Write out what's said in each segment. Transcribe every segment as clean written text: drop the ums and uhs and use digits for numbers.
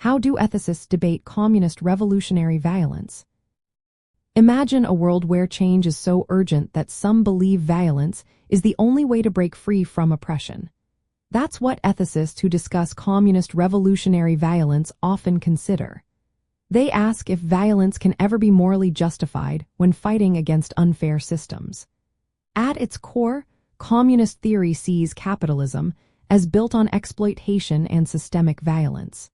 How do ethicists debate communist revolutionary violence? Imagine a world where change is so urgent that some believe violence is the only way to break free from oppression. That's what ethicists who discuss communist revolutionary violence often consider. They ask if violence can ever be morally justified when fighting against unfair systems. At its core, communist theory sees capitalism as built on exploitation and systemic violence.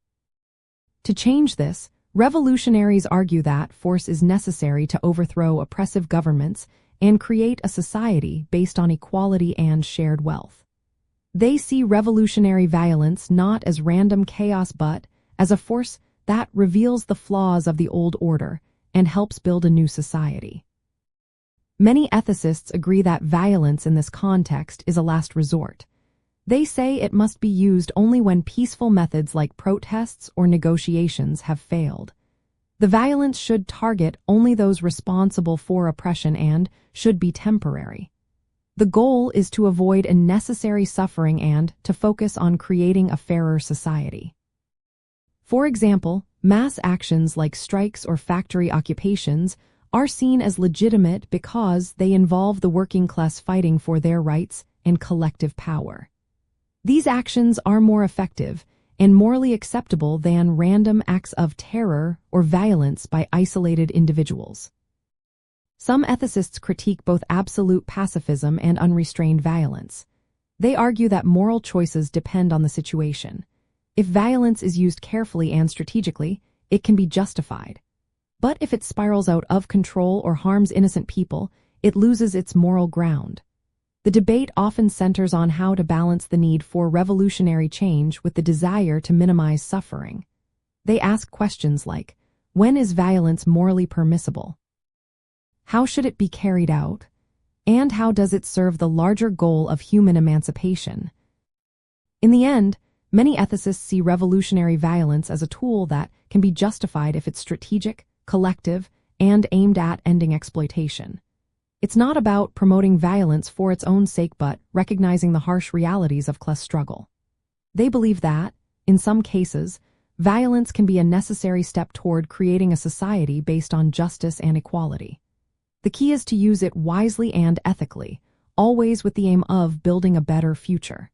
To change this, revolutionaries argue that force is necessary to overthrow oppressive governments and create a society based on equality and shared wealth. They see revolutionary violence not as random chaos but as a force that reveals the flaws of the old order and helps build a new society. Many ethicists agree that violence in this context is a last resort. They say it must be used only when peaceful methods like protests or negotiations have failed. The violence should target only those responsible for oppression and should be temporary. The goal is to avoid unnecessary suffering and to focus on creating a fairer society. For example, mass actions like strikes or factory occupations are seen as legitimate because they involve the working class fighting for their rights and collective power. These actions are more effective and morally acceptable than random acts of terror or violence by isolated individuals. Some ethicists critique both absolute pacifism and unrestrained violence. They argue that moral choices depend on the situation. If violence is used carefully and strategically, it can be justified. But if it spirals out of control or harms innocent people, it loses its moral ground. The debate often centers on how to balance the need for revolutionary change with the desire to minimize suffering. They ask questions like, when is violence morally permissible? How should it be carried out? And how does it serve the larger goal of human emancipation? In the end, many ethicists see revolutionary violence as a tool that can be justified if it's strategic, collective, and aimed at ending exploitation. It's not about promoting violence for its own sake but recognizing the harsh realities of class struggle. They believe that, in some cases, violence can be a necessary step toward creating a society based on justice and equality. The key is to use it wisely and ethically, always with the aim of building a better future.